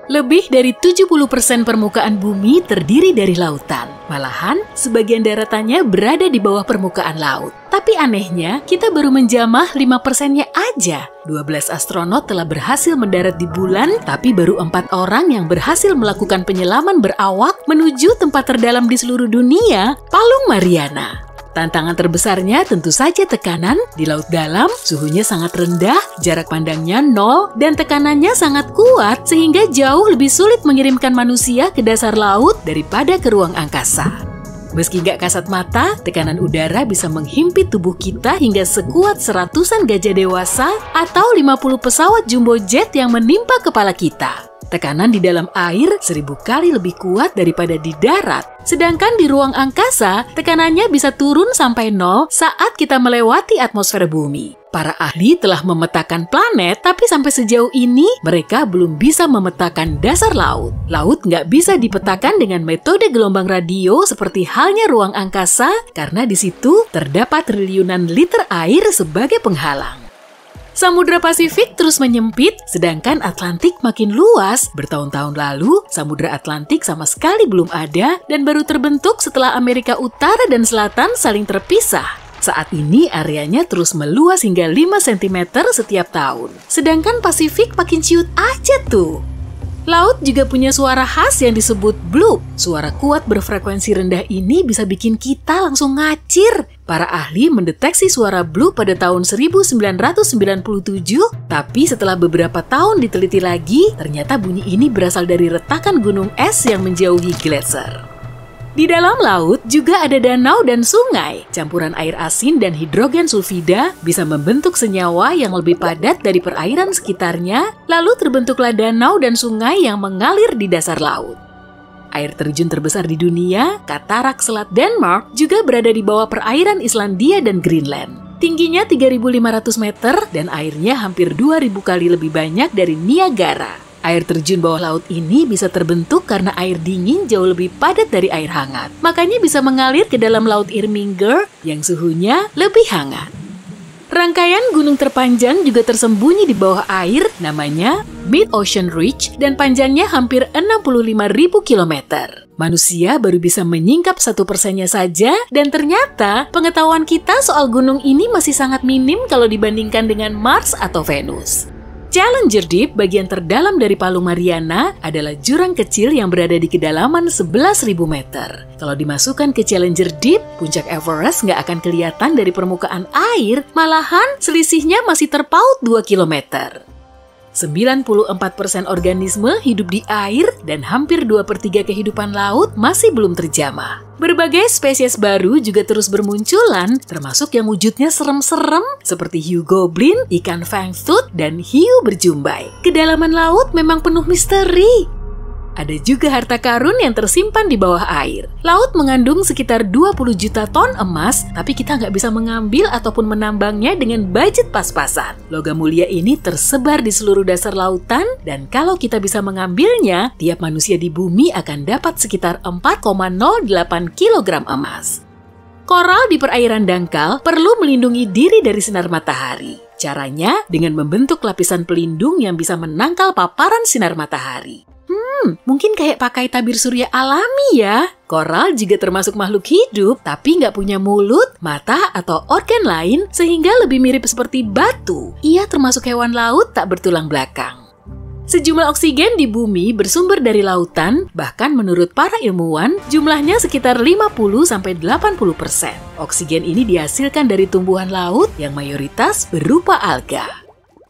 Lebih dari 70% permukaan bumi terdiri dari lautan. Malahan, sebagian daratannya berada di bawah permukaan laut. Tapi anehnya, kita baru menjamah 5%-nya aja. 12 astronot telah berhasil mendarat di bulan, tapi baru 4 orang yang berhasil melakukan penyelaman berawak menuju tempat terdalam di seluruh dunia, Palung Mariana. Tantangan terbesarnya tentu saja tekanan. Di laut dalam, suhunya sangat rendah, jarak pandangnya 0, dan tekanannya sangat kuat sehingga jauh lebih sulit mengirimkan manusia ke dasar laut daripada ke ruang angkasa. Meski nggak kasat mata, tekanan udara bisa menghimpit tubuh kita hingga sekuat seratusan gajah dewasa atau 50 pesawat jumbo jet yang menimpa kepala kita. Tekanan di dalam air 1000 kali lebih kuat daripada di darat. Sedangkan di ruang angkasa, tekanannya bisa turun sampai 0 saat kita melewati atmosfer bumi. Para ahli telah memetakan planet, tapi sampai sejauh ini mereka belum bisa memetakan dasar laut. Laut nggak bisa dipetakan dengan metode gelombang radio seperti halnya ruang angkasa, karena di situ terdapat triliunan liter air sebagai penghalang. Samudra Pasifik terus menyempit, sedangkan Atlantik makin luas. Bertahun-tahun lalu, Samudra Atlantik sama sekali belum ada dan baru terbentuk setelah Amerika Utara dan Selatan saling terpisah. Saat ini areanya terus meluas hingga 5 cm setiap tahun. Sedangkan Pasifik makin ciut aja tuh. Laut juga punya suara khas yang disebut bloop. Suara kuat berfrekuensi rendah ini bisa bikin kita langsung ngacir. Para ahli mendeteksi suara bloop pada tahun 1997, tapi setelah beberapa tahun diteliti lagi, ternyata bunyi ini berasal dari retakan gunung es yang menjauhi gletser. Di dalam laut juga ada danau dan sungai. Campuran air asin dan hidrogen sulfida bisa membentuk senyawa yang lebih padat dari perairan sekitarnya, lalu terbentuklah danau dan sungai yang mengalir di dasar laut. Air terjun terbesar di dunia, Katarak Selat Denmark, juga berada di bawah perairan Islandia dan Greenland. Tingginya 3.500 meter dan airnya hampir 2.000 kali lebih banyak dari Niagara. Air terjun bawah laut ini bisa terbentuk karena air dingin jauh lebih padat dari air hangat. Makanya bisa mengalir ke dalam laut Irminger yang suhunya lebih hangat. Rangkaian gunung terpanjang juga tersembunyi di bawah air, namanya Mid-Ocean Ridge dan panjangnya hampir 65.000 km. Manusia baru bisa menyingkap 1%-nya saja, dan ternyata pengetahuan kita soal gunung ini masih sangat minim kalau dibandingkan dengan Mars atau Venus. Challenger Deep, bagian terdalam dari Palung Mariana, adalah jurang kecil yang berada di kedalaman 11.000 meter. Kalau dimasukkan ke Challenger Deep, puncak Everest nggak akan kelihatan dari permukaan air, malahan selisihnya masih terpaut 2 kilometer. 94% organisme hidup di air dan hampir 2/3 kehidupan laut masih belum terjamah. Berbagai spesies baru juga terus bermunculan, termasuk yang wujudnya serem-serem seperti hiu goblin, ikan fangtooth, dan hiu berjumbai. Kedalaman laut memang penuh misteri. Ada juga harta karun yang tersimpan di bawah air. Laut mengandung sekitar 20 juta ton emas, tapi kita nggak bisa mengambil ataupun menambangnya dengan budget pas-pasan. Logam mulia ini tersebar di seluruh dasar lautan, dan kalau kita bisa mengambilnya, tiap manusia di bumi akan dapat sekitar 4,08 kg emas. Koral di perairan dangkal perlu melindungi diri dari sinar matahari. Caranya dengan membentuk lapisan pelindung yang bisa menangkal paparan sinar matahari. Mungkin kayak pakai tabir surya alami ya. Koral juga termasuk makhluk hidup, tapi nggak punya mulut, mata, atau organ lain, sehingga lebih mirip seperti batu. Ia termasuk hewan laut tak bertulang belakang. Sejumlah oksigen di bumi bersumber dari lautan, bahkan menurut para ilmuwan, jumlahnya sekitar 50-80%. Oksigen ini dihasilkan dari tumbuhan laut yang mayoritas berupa alga.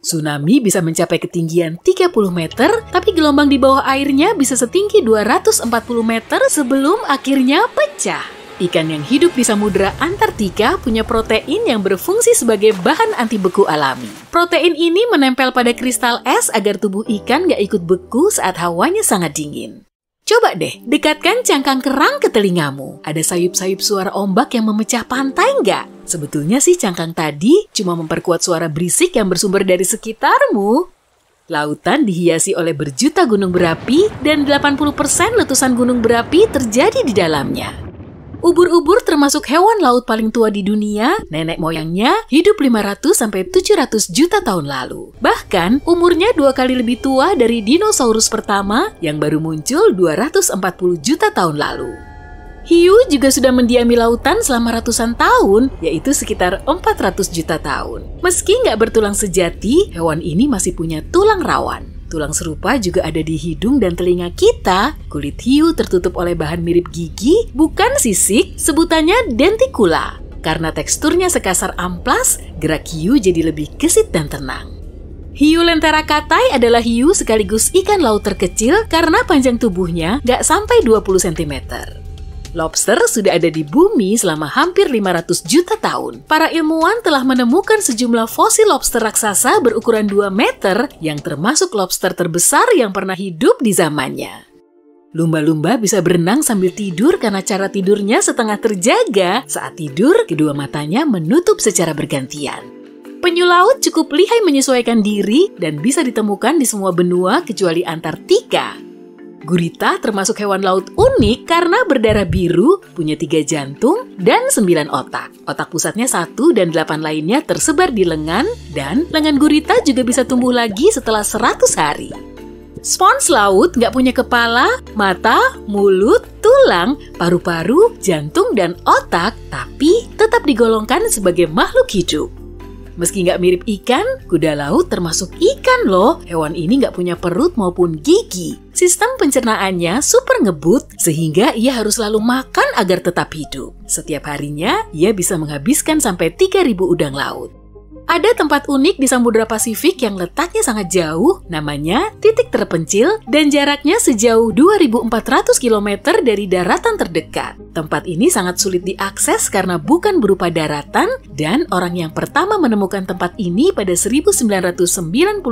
Tsunami bisa mencapai ketinggian 30 meter, tapi gelombang di bawah airnya bisa setinggi 240 meter sebelum akhirnya pecah. Ikan yang hidup di Samudra Antartika punya protein yang berfungsi sebagai bahan anti beku alami. Protein ini menempel pada kristal es agar tubuh ikan nggak ikut beku saat hawanya sangat dingin. Coba deh, dekatkan cangkang kerang ke telingamu. Ada sayup-sayup suara ombak yang memecah pantai nggak? Sebetulnya sih cangkang tadi cuma memperkuat suara berisik yang bersumber dari sekitarmu. Lautan dihiasi oleh berjuta gunung berapi dan 80% letusan gunung berapi terjadi di dalamnya. Ubur-ubur termasuk hewan laut paling tua di dunia. Nenek moyangnya hidup 500-700 juta tahun lalu. Bahkan, umurnya 2 kali lebih tua dari dinosaurus pertama yang baru muncul 240 juta tahun lalu. Hiu juga sudah mendiami lautan selama ratusan tahun, yaitu sekitar 400 juta tahun. Meski nggak bertulang sejati, hewan ini masih punya tulang rawan. Tulang serupa juga ada di hidung dan telinga kita. Kulit hiu tertutup oleh bahan mirip gigi, bukan sisik, sebutannya denticula. Karena teksturnya sekasar amplas, gerak hiu jadi lebih gesit dan tenang. Hiu lentera katai adalah hiu sekaligus ikan laut terkecil karena panjang tubuhnya nggak sampai 20 cm. Lobster sudah ada di bumi selama hampir 500 juta tahun. Para ilmuwan telah menemukan sejumlah fosil lobster raksasa berukuran 2 meter yang termasuk lobster terbesar yang pernah hidup di zamannya. Lumba-lumba bisa berenang sambil tidur karena cara tidurnya setengah terjaga. Saat tidur, kedua matanya menutup secara bergantian. Penyu laut cukup lihai menyesuaikan diri dan bisa ditemukan di semua benua kecuali Antartika. Gurita termasuk hewan laut unik karena berdarah biru, punya 3 jantung, dan 9 otak. Otak pusatnya 1 dan 8 lainnya tersebar di lengan, dan lengan gurita juga bisa tumbuh lagi setelah 100 hari. Spons laut nggak punya kepala, mata, mulut, tulang, paru-paru, jantung, dan otak, tapi tetap digolongkan sebagai makhluk hidup. Meski nggak mirip ikan, kuda laut termasuk ikan loh. Hewan ini nggak punya perut maupun gigi. Sistem pencernaannya super ngebut, sehingga ia harus selalu makan agar tetap hidup. Setiap harinya, ia bisa menghabiskan sampai 3.000 udang laut. Ada tempat unik di Samudra Pasifik yang letaknya sangat jauh, namanya titik terpencil, dan jaraknya sejauh 2.400 km dari daratan terdekat. Tempat ini sangat sulit diakses karena bukan berupa daratan, dan orang yang pertama menemukan tempat ini pada 1992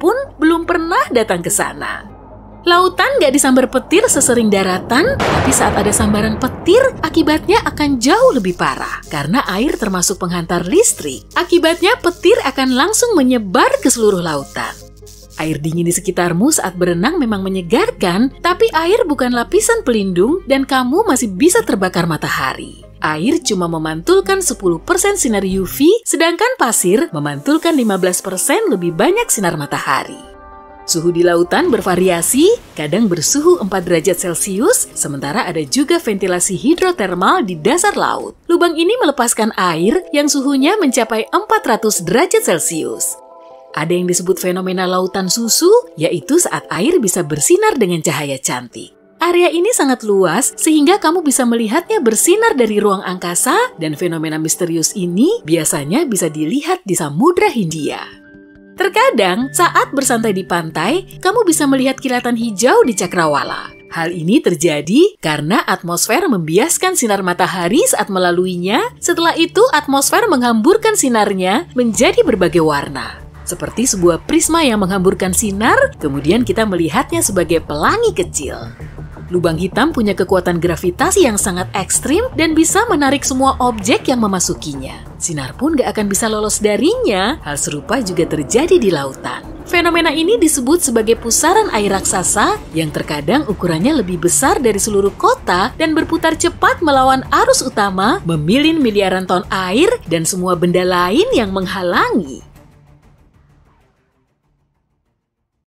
pun belum pernah datang ke sana. Lautan nggak disambar petir sesering daratan, tapi saat ada sambaran petir, akibatnya akan jauh lebih parah. Karena air termasuk penghantar listrik, akibatnya petir akan langsung menyebar ke seluruh lautan. Air dingin di sekitarmu saat berenang memang menyegarkan, tapi air bukan lapisan pelindung dan kamu masih bisa terbakar matahari. Air cuma memantulkan 10% sinar UV, sedangkan pasir memantulkan 15% lebih banyak sinar matahari. Suhu di lautan bervariasi, kadang bersuhu 4 derajat Celcius, sementara ada juga ventilasi hidrotermal di dasar laut. Lubang ini melepaskan air yang suhunya mencapai 400 derajat Celcius. Ada yang disebut fenomena lautan susu, yaitu saat air bisa bersinar dengan cahaya cantik. Area ini sangat luas sehingga kamu bisa melihatnya bersinar dari ruang angkasa, dan fenomena misterius ini biasanya bisa dilihat di Samudra Hindia. Terkadang, saat bersantai di pantai, kamu bisa melihat kilatan hijau di cakrawala. Hal ini terjadi karena atmosfer membiaskan sinar matahari saat melaluinya. Setelah itu, atmosfer menghamburkan sinarnya menjadi berbagai warna. Seperti sebuah prisma yang menghamburkan sinar, kemudian kita melihatnya sebagai pelangi kecil. Lubang hitam punya kekuatan gravitasi yang sangat ekstrim dan bisa menarik semua objek yang memasukinya. Sinar pun gak akan bisa lolos darinya. Hal serupa juga terjadi di lautan. Fenomena ini disebut sebagai pusaran air raksasa yang terkadang ukurannya lebih besar dari seluruh kota dan berputar cepat melawan arus utama, memilin miliaran ton air dan semua benda lain yang menghalangi.